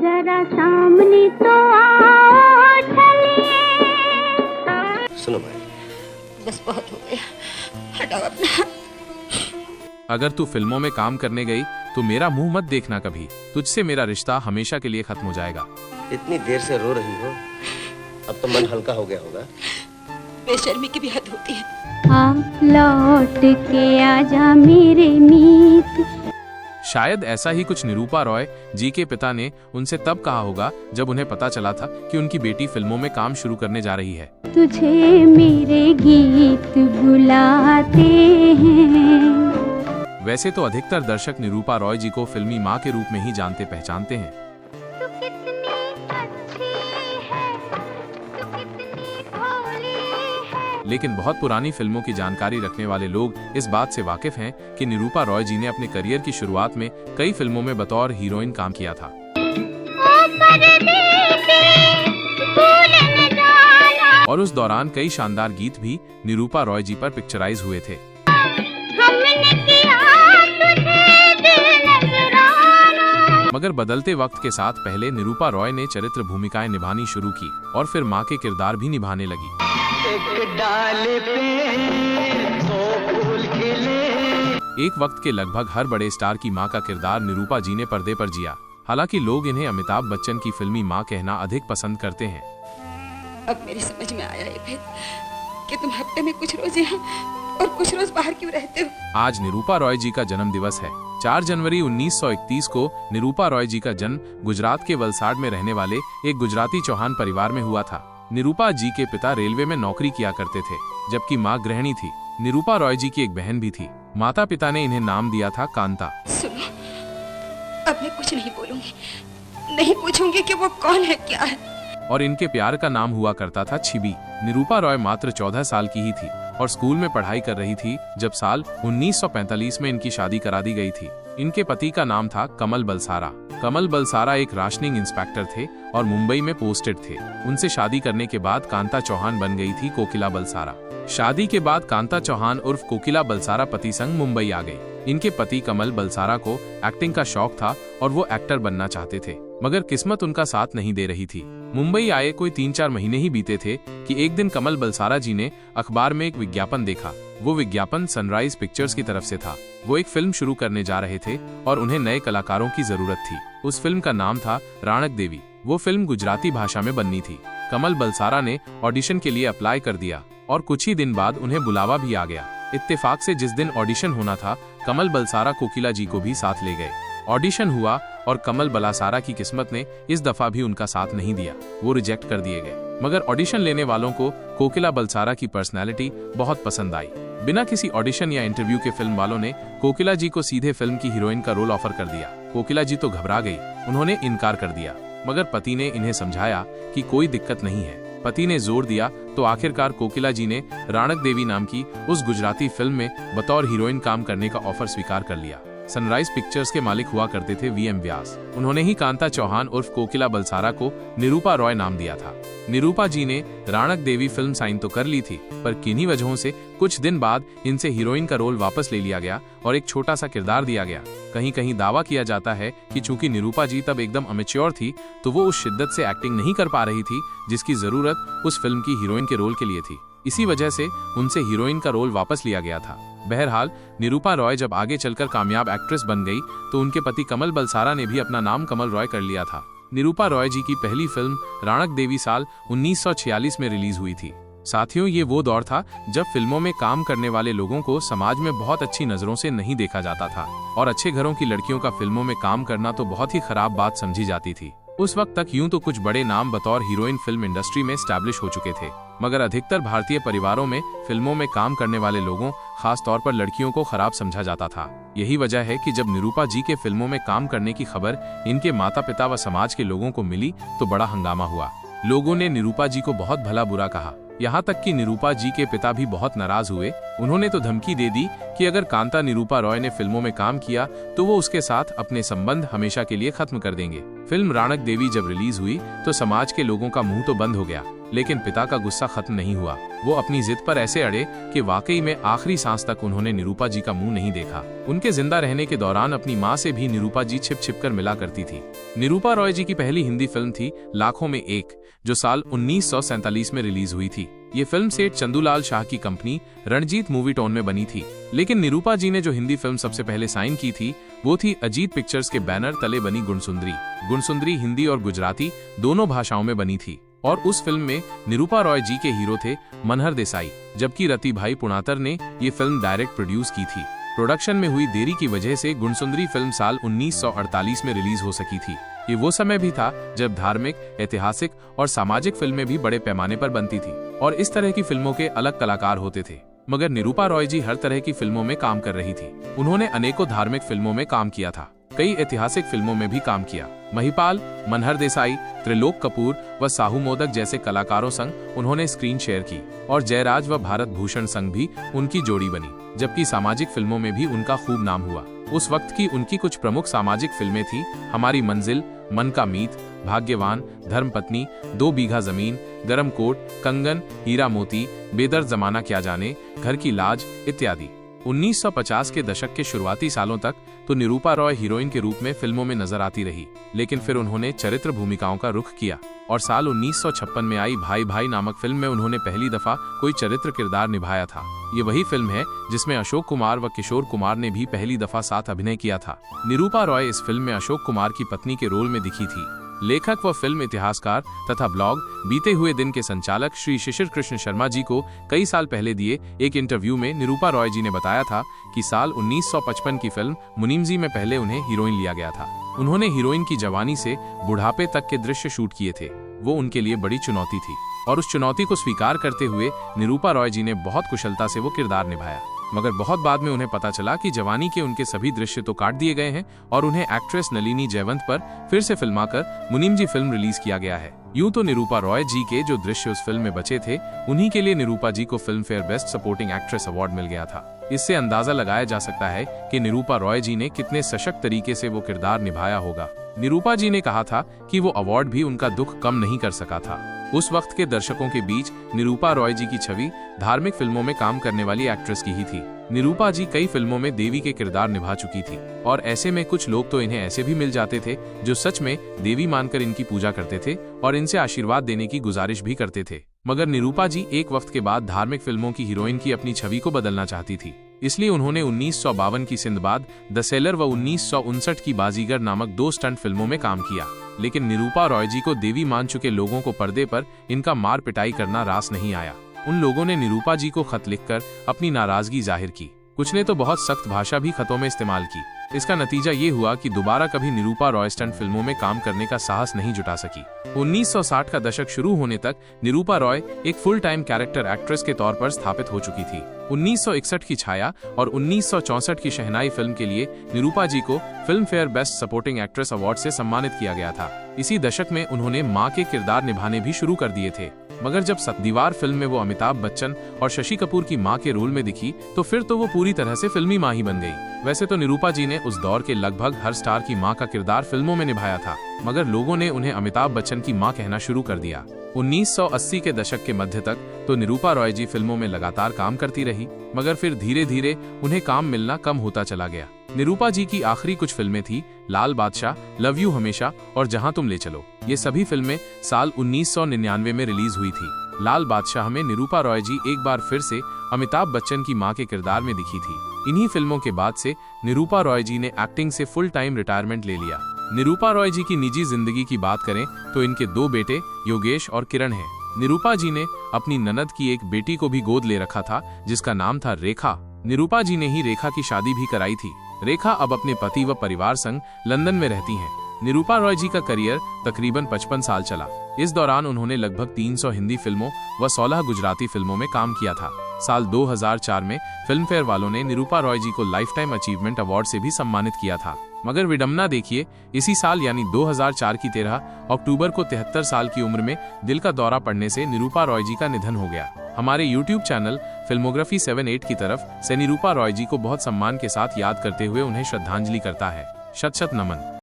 जरा सामने तो आओ ढलिए। सुनो भाई, बस बहुत हो गया, हटाओ अपना। अगर तू फिल्मों में काम करने गई तो मेरा मुंह मत देखना कभी, तुझसे मेरा रिश्ता हमेशा के लिए खत्म हो जाएगा। इतनी देर से रो रही हो, अब तो मन हल्का हो गया होगा। बेशर्मी की भी हद होती है। लौट के आजा मेरे मीत। शायद ऐसा ही कुछ निरूपा रॉय जी के पिता ने उनसे तब कहा होगा जब उन्हें पता चला था कि उनकी बेटी फिल्मों में काम शुरू करने जा रही है। तुझे मेरे गीत बुलाते हैं। वैसे तो अधिकतर दर्शक निरूपा रॉय जी को फिल्मी मां के रूप में ही जानते पहचानते हैं, तू कितनी अच्छी है, तू कितनी भोली है। लेकिन बहुत पुरानी फिल्मों की जानकारी रखने वाले लोग इस बात से वाकिफ हैं कि निरूपा रॉय जी ने अपने करियर की शुरुआत में कई फिल्मों में बतौर हीरोइन काम किया था। और उस दौरान कई शानदार गीत भी निरूपा रॉय जी पर पिक्चराइज हुए थे। मगर बदलते वक्त के साथ पहले निरूपा रॉय ने चरित्र भूमिकाएं निभानी शुरू की और फिर मां के किरदार भी निभाने लगी। एक डाले पे दो फूल खिले। एक वक्त के लगभग हर बड़े स्टार की मां का किरदार निरूपा जी ने पर्दे पर जिया। हालांकि लोग इन्हें अमिताभ बच्चन की फिल्मी मां कहना अधिक पसंद करते हैं। अब मेरी समझ में आया है भेद कि तुम हफ्ते में कुछ रोज यहाँ और कुछ रोज बाहर क्यों रहते हो। आज निरूपा रॉय जी का जन्म दिवस है। 4 जनवरी 1931 को निरूपा रॉय जी का जन्म गुजरात के वलसाड में रहने वाले एक गुजराती चौहान परिवार में हुआ था। निरूपा जी के पिता रेलवे में नौकरी किया करते थे, जबकि मां गृहिणी थी। निरूपा रॉय जी की एक बहन भी थी। माता पिता ने इन्हें नाम दिया था कांता। सुनो, अब मैं कुछ नहीं बोलूंगी, नहीं पूछूंगी कि वो कौन है, क्या है। और इनके प्यार का नाम हुआ करता था छिबी। निरूपा रॉय मात्र 14 साल की ही थी और स्कूल में पढ़ाई कर रही थी जब साल 1945 में इनकी शादी करा दी गई थी। इनके पति का नाम था कमल बलसारा। कमल बलसारा एक राशनिंग इंस्पेक्टर थे और मुंबई में पोस्टेड थे। उनसे शादी करने के बाद कांता चौहान बन गई थी कोकिला बलसारा। शादी के बाद कांता चौहान उर्फ कोकिला बलसारा पति संग मुंबई आ गई। इनके पति कमल बलसारा को एक्टिंग का शौक था और वो एक्टर बनना चाहते थे, मगर किस्मत उनका साथ नहीं दे रही थी। मुंबई आए कोई 3-4 महीने ही बीते थे कि एक दिन कमल बलसारा जी ने अखबार में एक विज्ञापन देखा। वो विज्ञापन सनराइज पिक्चर्स की तरफ से था। वो एक फिल्म शुरू करने जा रहे थे और उन्हें नए कलाकारों की जरूरत थी। उस फिल्म का नाम था राणक देवी। वो फिल्म गुजराती भाषा में बननी थी। कमल बलसारा ने ऑडिशन के लिए अप्लाई कर दिया और कुछ ही दिन बाद उन्हें बुलावा भी आ गया। इत्तेफाक से जिस दिन ऑडिशन होना था, कमल बलसारा कोकिला जी को भी साथ ले गए। ऑडिशन हुआ और कमल बलसारा की किस्मत ने इस दफा भी उनका साथ नहीं दिया। वो रिजेक्ट कर दिए गए। मगर ऑडिशन लेने वालों को कोकिला बलसारा की पर्सनैलिटी बहुत पसंद आई। बिना किसी ऑडिशन या इंटरव्यू के फिल्म वालों ने कोकिला जी को सीधे फिल्म की हीरोइन का रोल ऑफर कर दिया। कोकिला जी तो घबरा गई, उन्होंने इनकार कर दिया। मगर पति ने इन्हें समझाया कि कोई दिक्कत नहीं है। पति ने जोर दिया तो आखिरकार कोकिला जी ने राणक देवी नाम की उस गुजराती फिल्म में बतौर हीरोइन काम करने का ऑफर स्वीकार कर लिया। सनराइज पिक्चर्स के मालिक हुआ करते थे वीएम व्यास। उन्होंने ही कांता चौहान उर्फ कोकिला बलसारा को निरूपा रॉय नाम दिया था। निरूपा जी ने राणक देवी फिल्म साइन तो कर ली थी, पर किन्हीं वजहों से कुछ दिन बाद इनसे हीरोइन का रोल वापस ले लिया गया और एक छोटा सा किरदार दिया गया। कहीं कहीं दावा किया जाता है कि चूंकि निरूपा जी तब एकदम अमेच्योर थी, तो वो उस शिद्दत से एक्टिंग नहीं कर पा रही थी जिसकी जरूरत उस फिल्म की हीरोइन के रोल के लिए थी। इसी वजह से उनसे हीरोइन का रोल वापस लिया गया था। बहरहाल निरूपा रॉय जब आगे चलकर कामयाब एक्ट्रेस बन गई तो उनके पति कमल बलसारा ने भी अपना नाम कमल रॉय कर लिया था। निरूपा रॉय जी की पहली फिल्म राणक देवी साल 1946 में रिलीज हुई थी। साथियों, ये वो दौर था जब फिल्मों में काम करने वाले लोगों को समाज में बहुत अच्छी नजरों से नहीं देखा जाता था और अच्छे घरों की लड़कियों का फिल्मों में काम करना तो बहुत ही खराब बात समझी जाती थी। उस वक्त तक यूं तो कुछ बड़े नाम बतौर हीरोइन फिल्म इंडस्ट्री में स्टैब्लिश हो चुके थे, मगर अधिकतर भारतीय परिवारों में फिल्मों में काम करने वाले लोगों, खास तौर पर लड़कियों को खराब समझा जाता था। यही वजह है कि जब निरूपा जी के फिल्मों में काम करने की खबर इनके माता पिता व समाज के लोगों को मिली तो बड़ा हंगामा हुआ। लोगों ने निरूपा जी को बहुत भला बुरा कहा। यहाँ तक कि निरूपा जी के पिता भी बहुत नाराज हुए। उन्होंने तो धमकी दे दी कि अगर कांता निरूपा रॉय ने फिल्मों में काम किया तो वो उसके साथ अपने संबंध हमेशा के लिए खत्म कर देंगे। फिल्म राणक देवी जब रिलीज हुई तो समाज के लोगों का मुंह तो बंद हो गया, लेकिन पिता का गुस्सा खत्म नहीं हुआ। वो अपनी जिद पर ऐसे अड़े कि वाकई में आखिरी सांस तक उन्होंने निरूपा जी का मुंह नहीं देखा। उनके जिंदा रहने के दौरान अपनी माँ से भी निरूपा जी छिप छिप कर मिला करती थी। निरूपा रॉय जी की पहली हिंदी फिल्म थी लाखों में एक, जो साल 1947 में रिलीज हुई थी। ये फिल्म सेठ चंदूलाल शाह की कंपनी रणजीत मूवी टोन में बनी थी। लेकिन निरूपा जी ने जो हिंदी फिल्म सबसे पहले साइन की थी वो थी अजीत पिक्चर्स के बैनर तले बनी गुणसुंदरी। गुणसुंदरी हिंदी और गुजराती दोनों भाषाओं में बनी थी और उस फिल्म में निरूपा रॉय जी के हीरो थे मनहर देसाई, जबकि रति भाई पुणातर ने ये फिल्म डायरेक्ट प्रोड्यूस की थी। प्रोडक्शन में हुई देरी की वजह से गुणसुंदरी फिल्म साल 1948 में रिलीज हो सकी थी। ये वो समय भी था जब धार्मिक, ऐतिहासिक और सामाजिक फिल्में भी बड़े पैमाने पर बनती थी और इस तरह की फिल्मों के अलग कलाकार होते थे। मगर निरूपा रॉय जी हर तरह की फिल्मों में काम कर रही थी। उन्होंने अनेकों धार्मिक फिल्मों में काम किया था, कई ऐतिहासिक फिल्मों में भी काम किया। महिपाल, मनहर देसाई, त्रिलोक कपूर व साहू मोदक जैसे कलाकारों संग उन्होंने स्क्रीन शेयर की और जयराज व भारत भूषण संग भी उनकी जोड़ी बनी, जबकि सामाजिक फिल्मों में भी उनका खूब नाम हुआ। उस वक्त की उनकी कुछ प्रमुख सामाजिक फिल्में थी हमारी मंजिल, मन का मीत, भाग्यवान, धर्मपत्नी, 2 बीघा जमीन, गरम कोट, कंगन, हीरा मोती, बेदर्द जमाना क्या जाने, घर की लाज इत्यादि। 1950 के दशक के शुरुआती सालों तक तो निरूपा रॉय हीरोइन के रूप में फिल्मों में नजर आती रही, लेकिन फिर उन्होंने चरित्र भूमिकाओं का रुख किया और साल 1956 में आई भाई भाई नामक फिल्म में उन्होंने पहली दफा कोई चरित्र किरदार निभाया था। ये वही फिल्म है जिसमें अशोक कुमार व किशोर कुमार ने भी पहली दफा साथ अभिनय किया था। निरूपा रॉय इस फिल्म में अशोक कुमार की पत्नी के रोल में दिखी थी। लेखक व फिल्म इतिहासकार तथा ब्लॉग बीते हुए दिन के संचालक श्री शिशिर कृष्ण शर्मा जी को कई साल पहले दिए एक इंटरव्यू में निरूपा रॉय जी ने बताया था कि साल 1955 की फिल्म मुनीमजी में पहले उन्हें हीरोइन लिया गया था। उन्होंने हीरोइन की जवानी से बुढ़ापे तक के दृश्य शूट किए थे। वो उनके लिए बड़ी चुनौती थी और उस चुनौती को स्वीकार करते हुए निरूपा रॉय जी ने बहुत कुशलता से वो किरदार निभाया। मगर बहुत बाद में उन्हें पता चला कि जवानी के उनके सभी दृश्य तो काट दिए गए हैं और उन्हें एक्ट्रेस नलिनी जयवंत पर फिर से फिल्माकर मुनीमजी फिल्म रिलीज किया गया है। यूं तो निरूपा रॉय जी के जो दृश्य उस फिल्म में बचे थे, उन्हीं के लिए निरूपा जी को Filmfare best supporting actress award मिल गया था। इससे अंदाजा लगाया जा सकता है कि निरूपा रॉय जी ने कितने सशक्त तरीके से वो किरदार निभाया होगा। निरूपा जी ने कहा था कि वो अवार्ड भी उनका दुख कम नहीं कर सका था। उस वक्त के दर्शकों के बीच निरूपा रॉय जी की छवि धार्मिक फिल्मों में काम करने वाली एक्ट्रेस की ही थी। निरूपा जी कई फिल्मों में देवी के किरदार निभा चुकी थी और ऐसे में कुछ लोग तो इन्हें ऐसे भी मिल जाते थे जो सच में देवी मानकर इनकी पूजा करते थे और इनसे आशीर्वाद देने की गुजारिश भी करते थे। मगर निरूपा जी एक वक्त के बाद धार्मिक फिल्मों की हीरोइन की अपनी छवि को बदलना चाहती थी, इसलिए उन्होंने 1952 की सिंदबाद, द सेलर व 1959 की बाजीगर नामक 2 स्टंट फिल्मों में काम किया। लेकिन निरूपा रॉय जी को देवी मान चुके लोगों को पर्दे पर इनका मार पिटाई करना रास नहीं आया। उन लोगों ने निरूपा जी को खत लिखकर अपनी नाराजगी जाहिर की। कुछ ने तो बहुत सख्त भाषा भी खतों में इस्तेमाल की। इसका नतीजा ये हुआ कि दोबारा कभी निरूपा रॉय स्टंट फिल्मों में काम करने का साहस नहीं जुटा सकी। 1960 का दशक शुरू होने तक निरूपा रॉय एक फुल टाइम कैरेक्टर एक्ट्रेस के तौर पर स्थापित हो चुकी थी। 1961 की छाया और 1964 की शहनाई फिल्म के लिए निरूपा जी को Filmfare best supporting actress award से सम्मानित किया गया था। इसी दशक में उन्होंने मां के किरदार निभाने भी शुरू कर दिए थे। मगर जब दीवार फिल्म में वो अमिताभ बच्चन और शशि कपूर की मां के रोल में दिखी तो फिर तो वो पूरी तरह से फिल्मी मां ही बन गई। वैसे तो निरूपा जी ने उस दौर के लगभग हर स्टार की मां का किरदार फिल्मों में निभाया था, मगर लोगों ने उन्हें अमिताभ बच्चन की मां कहना शुरू कर दिया। 1980 के दशक के मध्य तक तो निरूपा रॉय जी फिल्मों में लगातार काम करती रही, मगर फिर धीरे धीरे उन्हें काम मिलना कम होता चला गया। निरूपा जी की आखिरी कुछ फिल्में थी लाल बादशाह, लव यू हमेशा और जहां तुम ले चलो। ये सभी फिल्में साल 1999 में रिलीज हुई थी। लाल बादशाह में निरूपा रॉय जी एक बार फिर से अमिताभ बच्चन की मां के किरदार में दिखी थी। इन्हीं फिल्मों के बाद से निरूपा रॉय जी ने एक्टिंग से फुल टाइम रिटायरमेंट ले लिया। निरूपा रॉय जी की निजी जिंदगी की बात करें तो इनके 2 बेटे योगेश और किरण हैं। निरूपा जी ने अपनी ननद की एक बेटी को भी गोद ले रखा था जिसका नाम था रेखा। निरूपा जी ने ही रेखा की शादी भी कराई थी। रेखा अब अपने पति व परिवार संग लंदन में रहती हैं। निरूपा रॉय जी का करियर तकरीबन 55 साल चला। इस दौरान उन्होंने लगभग 300 हिंदी फिल्मों व 16 गुजराती फिल्मों में काम किया था। साल 2004 में फिल्म फेयर वालों ने निरूपा रॉय जी को लाइफ टाइम अचीवमेंट अवार्ड से भी सम्मानित किया था। मगर विडम्बना देखिए, इसी साल यानी 2004 की 13 अक्टूबर को 73 साल की उम्र में दिल का दौरा पड़ने से निरूपा रॉय जी का निधन हो गया। हमारे YouTube चैनल फिल्मोग्राफी 78 की तरफ से निरूपा रॉय जी को बहुत सम्मान के साथ याद करते हुए उन्हें श्रद्धांजलि करता है। शत शत नमन।